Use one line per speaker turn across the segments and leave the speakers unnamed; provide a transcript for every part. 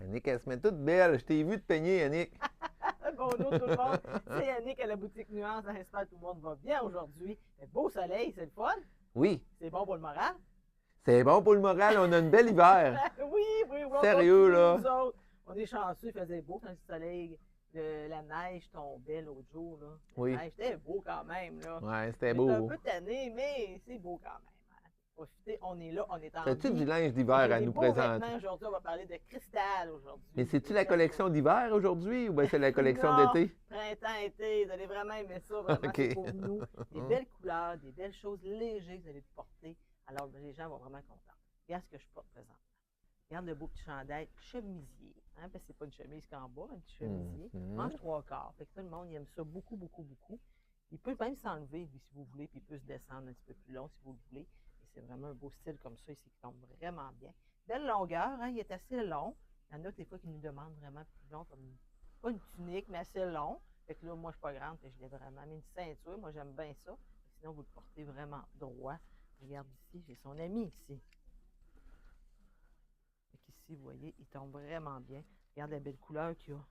Yannick, elle se met toute belle. Je t'ai vu te peigner, Yannick.
Bonjour tout le monde, c'est Yannick à la boutique Nuance. J'espère que tout le monde va bien aujourd'hui. Beau soleil, c'est le fun.
Oui.
C'est bon pour le moral.
C'est bon pour le moral, on a une belle hiver.
Oui, on
Sérieux,
continue,
là.
nous autres. On est chanceux, il faisait beau quand le soleil, la neige tombait l'autre jour. Là.
Oui.
La neige, c'était beau quand même. Là.
Ouais, c'était
On est
beau.
un peu tanné, mais c'est beau quand même. Hein. Profitez, on est là, on est en
As-tu
vie.
du linge
Et
d'hiver
j'ai
à
des
nous
beaux
présenter?
vêtements aujourd'hui, on va parler de cristal aujourd'hui.
Mais c'est-tu
Des
la
belles
collection
choses.
d'hiver aujourd'hui ou bien c'est la collection
Non,
d'été?
printemps-été, vous allez vraiment aimer ça, vraiment,
OK.
c'est pour nous. Des belles couleurs, des belles choses légères que vous allez porter. Alors, les gens vont vraiment être contents. Regarde ce que je porte présentement. Regarde le beau petit chandail chemisier. Hein, parce que c'est pas une chemise qu'en bas, un petit chemisier. Manche 3/4. Fait que tout le monde il aime ça beaucoup, beaucoup, beaucoup. Il peut même s'enlever, lui, si vous voulez, puis il peut se descendre un petit peu plus long, si vous le voulez. Et c'est vraiment un beau style comme ça, ici, qui tombe vraiment bien. Belle longueur, hein, il est assez long. Il y en a des fois qui nous demandent vraiment plus long, comme pas une tunique, mais assez long. Fait que là, moi, je suis pas grande, je l'ai vraiment mis une ceinture. Moi, j'aime bien ça. Sinon, vous le portez vraiment droit. Regarde ici, j'ai son ami ici. Ici, vous voyez, il tombe vraiment bien. Regarde la belle couleur qu'il a.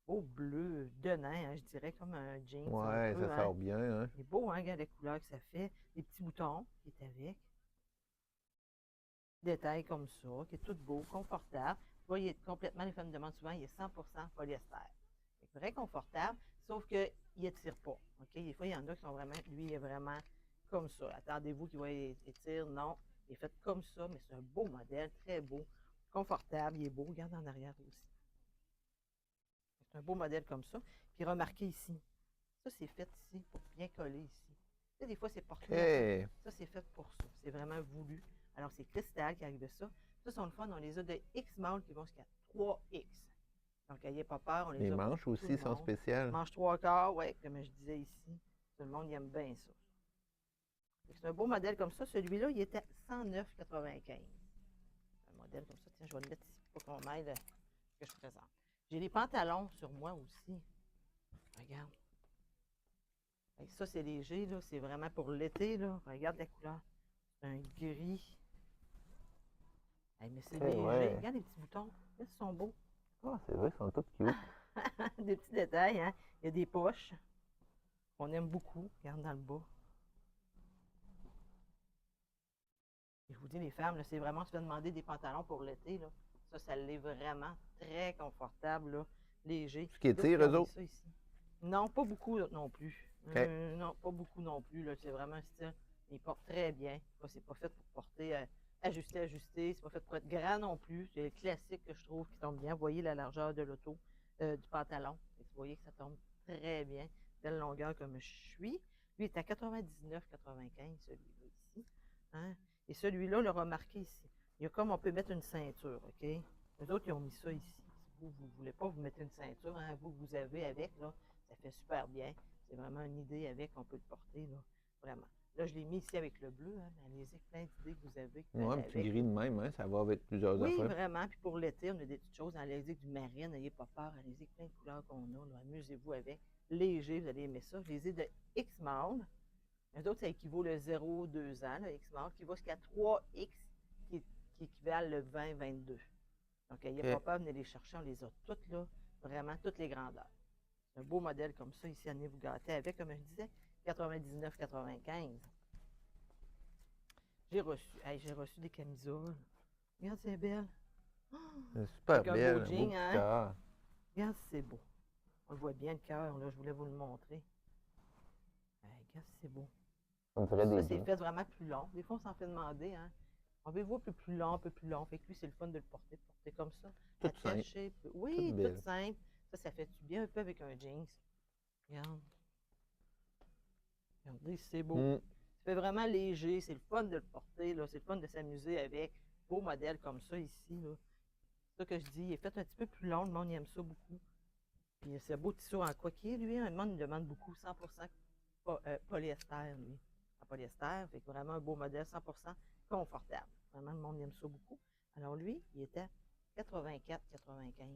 Beau bleu de nain, hein, je dirais, comme un jeans.
Ouais,
un peu,
ça
hein.
sort bien, hein?
Il est beau, hein, regarde la couleur que ça fait. Les petits boutons qui est avec. Détails comme ça, qui est tout beau, confortable. Vous voyez, il est complètement, les femmes me demandent souvent, il est 100% polyester. C'est très confortable, sauf qu'il n'étire pas. OK? Des fois, il y en a qui sont vraiment, lui, il est vraiment comme ça. Attendez-vous qu'il va étirer, non. Il est fait comme ça, mais c'est un beau modèle, très beau, confortable, il est beau. Regarde en arrière aussi. C'est un beau modèle comme ça. Puis remarquez ici, ça c'est fait ici pour bien coller ici. Tu sais, des fois c'est porté.
Okay.
Ça c'est fait pour ça. C'est vraiment voulu. Alors c'est Cristal qui arrive de ça. Ça sont le fun. On les a de X-Mall qui vont jusqu'à 3X. Donc n'ayez pas peur. On les a
manches
pour
aussi sont spéciales.
Manches 3/4, oui, comme je disais ici. Tout le monde aime bien ça. C'est un beau modèle comme ça. Celui-là, il était 109,95. Un modèle comme ça. Tiens, je vais le mettre ici pour qu'on m'aide ce que je présente. J'ai les pantalons sur moi aussi. Regarde. Ça, c'est léger, là. C'est vraiment pour l'été, là. Regarde la couleur. C'est un gris. Mais c'est léger.
Ouais.
Regarde les petits boutons. Ils sont beaux.
Ah, c'est vrai, ils sont tous cute.
Des petits détails, hein. Il y a des poches. On aime beaucoup. Regarde dans le bas. Et je vous dis, les femmes, c'est vraiment, tu vas demander des pantalons pour l'été, là. Ça l'est vraiment très confortable, là. Léger.
Ce qui étire, eux autres?
Non, pas beaucoup non plus.
Okay.
Non, pas beaucoup non plus. C'est vraiment un style. Il porte très bien. C'est pas fait pour porter ajusté. C'est pas fait pour être grand non plus. C'est le classique que je trouve qui tombe bien. Vous voyez la largeur de l'auto, du pantalon. Vous voyez que ça tombe très bien. Belle longueur comme je suis. Lui est à 99,95 celui-là ici. Hein? Et celui-là, le remarquez ici. Il y a comme on peut mettre une ceinture, OK? Les autres, ils ont mis ça ici. Si vous ne voulez pas vous mettre une ceinture, hein, vous avez avec, là, ça fait super bien. C'est vraiment une idée avec, on peut le porter, là, vraiment. Là, je l'ai mis ici avec le bleu, hein, mais allez-y, plein d'idées que vous avez.
Oui, un petit gris de même, hein, ça va avec plusieurs affaires.
Oui, vraiment. Puis pour l'été, on a des petites choses. Allez-y avec du marine, n'ayez pas peur. Allez-y avec plein de couleurs qu'on a. Amusez-vous avec. Léger, vous allez aimer ça. Je les ai de X-Mall. Eux autres, ça équivaut le 0-2 ans, le X-Mall, qui va jusqu'à 3X, qui équivalent le 20-22. Donc, n'ayez pas peur, venez les chercher. On les a toutes là, vraiment, toutes les grandeurs. Un beau modèle comme ça, ici, allez vous gâter avec, comme je disais, 99,95. J'ai reçu des camisoles. Regarde, c'est belle.
C'est super belle,
un beau jean,
hein?
Regarde, c'est beau. On le voit bien, le cœur, là, je voulais vous le montrer. Regarde, c'est beau. Ça, c'est fait vraiment plus long. Des fois, on s'en fait demander, hein. Avez-vous un peu plus long, un peu plus long? Fait que lui, c'est le fun de le porter comme ça.
Tout simple.
Oui, tout simple. Ça fait du bien un peu avec un jeans. Regarde. Regardez, c'est beau. Ça fait vraiment léger. C'est le fun de le porter, là. C'est le fun de s'amuser avec. Beau modèle comme ça ici, là. C'est ça que je dis. Il est fait un petit peu plus long. Le monde aime ça beaucoup. Puis c'est un beau tissu en quoi qu'il est, lui. Le monde demande beaucoup 100% polyester, lui. En polyester. Fait que vraiment un beau modèle 100% confortable. Vraiment, le monde aime ça beaucoup. Alors lui, il était 84,95.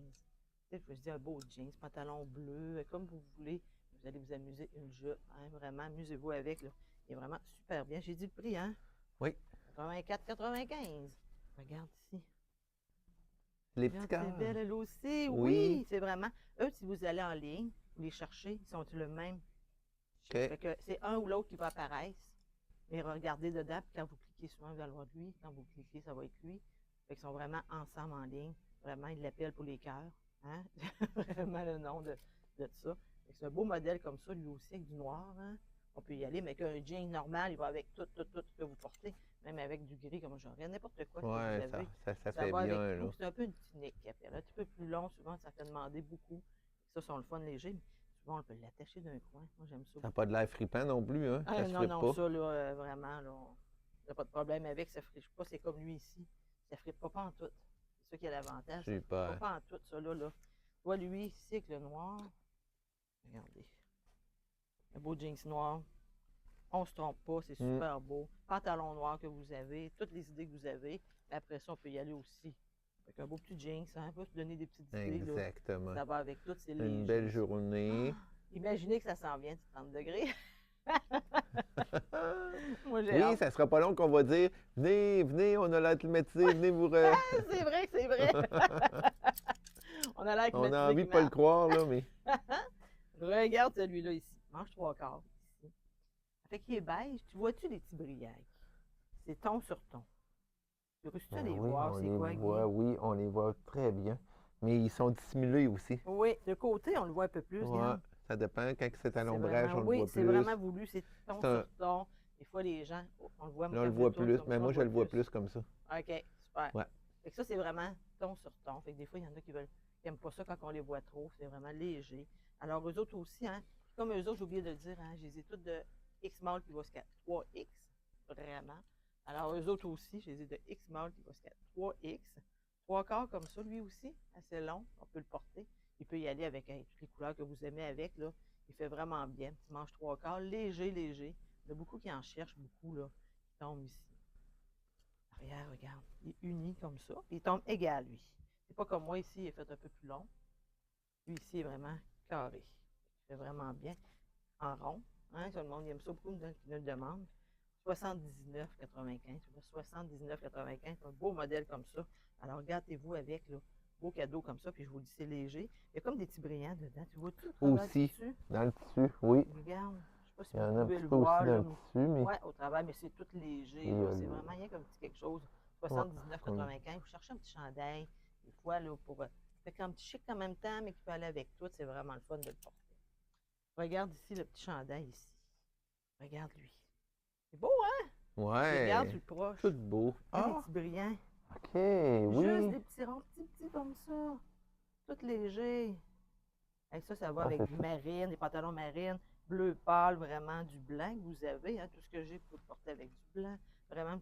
Je vous dis un beau jeans, pantalon bleu, comme vous voulez. Vous allez vous amuser une jupe. Hein, vraiment, amusez-vous avec. Là. Il est vraiment super bien. J'ai dit le prix, hein?
Oui.
84,95. Regarde ici.
Les petits
Regarde,
cœurs.
c'est belle elle aussi.
Oui.
Oui, c'est vraiment. Eux, si vous allez en ligne, vous les cherchez, ils sont le même.
OK.
Fait que c'est un ou l'autre qui va apparaître. Mais regardez dedans, puis quand vous cliquez souvent, vous allez voir lui. Quand vous cliquez, ça va être lui. Fait qu'ils sont vraiment ensemble en ligne. Vraiment, ils l'appellent pour les cœurs. Hein? Vraiment le nom de ça. C'est un beau modèle comme ça, lui aussi, avec du noir. Hein? On peut y aller, mais qu'un jean normal, il va avec tout ce que vous portez. Même avec du gris, comme j'aurais, n'importe quoi que vous
Ouais,
avez.
ça
Ça
fait
va
bien,
avec
là.
tout. C'est un peu une tunique qui appelle. Un petit peu plus long, souvent, ça fait demander beaucoup. Ça, sont le fun léger, mais souvent, on peut l'attacher d'un coin. Moi, j'aime ça.
Ça n'a pas de l'air fripant non plus, hein?
Ah,
Ça se
non,
frippe
non,
pas.
ça, là, vraiment, là, on n'a pas de problème avec. Ça ne frippe pas. C'est comme lui ici. Ça ne frippe pas en tout. C'est ça qui est l'avantage. Ça ne frippe
Super.
pas en tout, ça, là. Tu vois, lui, ici, avec le noir. Regardez. Un beau jeans noir. On se trompe pas, c'est super beau. Pantalon noir que vous avez, toutes les idées que vous avez. Après ça, on peut y aller aussi. Avec un beau petit jeans, ça peut se donner des petites idées. Là.
Exactement.
Ça va avec tout, c'est léger.
Une belle journée.
Imaginez que ça s'en vient de 30 degrés. Moi, j'ai
Oui,
hâte.
ça sera pas long qu'on va dire venez, venez, on a l'air climatisé, venez vous.
C'est vrai, c'est vrai. On a l'air
On a envie de pas le croire, là, mais.
Regarde celui-là ici. Mange 3/4 ici. Fait qu'il est beige. Tu vois-tu les petits brillages? C'est ton sur ton. Tu réussis à les
oui,
voir,
on
c'est
les
quoi, Guy?
voit, oui, on les voit très bien. Mais ils sont dissimulés aussi.
Oui, de côté, on le voit un peu plus.
Ouais,
Regarde.
ça dépend. Quand c'est à
C'est
l'ombrage,
vraiment-
on le
oui,
voit
c'est
plus.
vraiment voulu. C'est ton
C'est un-
sur ton. Des fois, les gens, on le voit
Là, on le
quand
voit
je tourne
plus.
comme
Mais
ça,
moi,
on
je
voit
le vois plus comme ça.
OK, super.
Ouais.
Fait que ça, c'est vraiment ton sur ton. Fait que des fois, il y en a qui n'aiment pas ça quand on les voit trop. C'est vraiment léger. Alors, eux autres aussi, hein, comme eux autres, j'ai oublié de le dire, hein, je les ai toutes de X-Mall qui va jusqu'à 3X. Vraiment. Alors, eux autres aussi, je les ai de X-Mall qui va jusqu'à 3X. 3/4 comme ça, lui aussi, assez long. On peut le porter. Il peut y aller avec toutes les couleurs que vous aimez avec. Là. Il fait vraiment bien. Petit manche 3/4, léger, léger. Il y en a beaucoup qui en cherchent beaucoup, là, qui tombent ici. Arrière, regarde. Il est uni comme ça. Il tombe égal, lui. C'est pas comme moi ici, il est fait un peu plus long. Lui ici est vraiment carré. Il fait vraiment bien. En rond. Hein, tout le monde aime ça beaucoup, qui nous le demande. 79,95. 79,95. Un beau modèle comme ça. Alors, gâtez-vous avec, là. Beau cadeau comme ça, puis je vous dis, c'est léger. Il y a comme des petits brillants dedans. Tu vois-tu?
Aussi, dans le tissu, oui.
Regarde. Je sais pas si
Il y en
vous
a un
pouvez
petit
le
peu aussi
voir.
dans
Là.
le tissu, mais.
Ouais, au travail, mais c'est tout léger.
Et,
C'est vraiment rien comme petit quelque chose. 79,95. Vous cherchez un petit chandail, des fois, là, pour. Fait qu'un petit chic en même temps, mais qui peut aller avec tout. C'est vraiment le fun de le porter. Regarde ici le petit chandail ici. Regarde lui. C'est beau, hein?
Ouais.
Regarde plus proche.
Tout beau.
Des
Ah,
petits brillants.
OK,
Juste
oui.
des petits ronds, petits comme ça. Tout léger. Et ça va
Ah,
avec
c'est
du
ça.
marine, des pantalons marines, bleu pâle, vraiment du blanc que vous avez. Hein, tout ce que j'ai pour porter avec du blanc. Vraiment,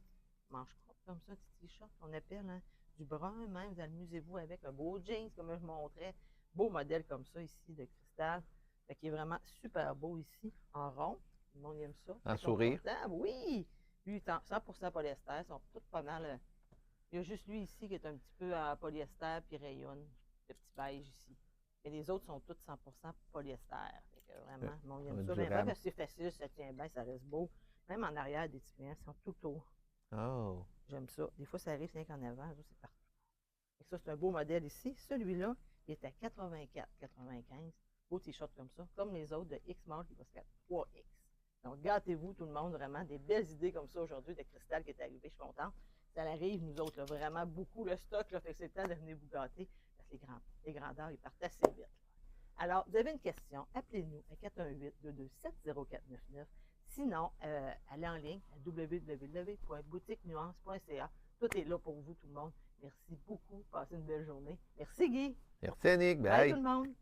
manche courte comme ça, petit t-shirt qu'on appelle. Hein, du brun même. Vous amusez-vous avec un beau jeans, comme je montrais. Beau modèle comme ça ici, de cristal. Fait qu'il est vraiment super beau ici, en rond. Tout le monde aime ça.
En
Très
sourire.
confortable. Oui! Lui, il est en 100% polyester. Ils sont tous pas mal. Il y a juste lui ici qui est un petit peu en polyester puis rayonne. Le petit beige ici. Mais les autres sont tous 100% polyester. Fait que vraiment, le monde aime ça. Mais
durable.
parce que c'est facile, ça tient bien, ça reste beau. Même en arrière, des petits brillants, ils sont tout autour.
Oh.
J'aime ça. Des fois, ça arrive rien qu'en avant, ça, c'est partout. Et ça, c'est un beau modèle ici. Celui-là, il est à 84,95. Beau t-shirt comme ça. Comme les autres de X-Mall qui va jusqu'à 3X. Donc, gâtez-vous tout le monde, vraiment. Des belles idées comme ça aujourd'hui de cristal qui est arrivé. Je suis contente. Ça arrive, nous autres, là, vraiment beaucoup le stock. Là, fait que c'est le temps de venir vous gâter. Parce que les grandeurs, ils partent assez vite. Alors, vous avez une question, appelez-nous à 418-227-0499. Sinon, allez en ligne à www.boutiquenuance.ca. Tout est là pour vous, tout le monde. Merci beaucoup. Passez une belle journée. Merci, Guy.
Merci, Annick.
Bye
Bye.
tout le monde.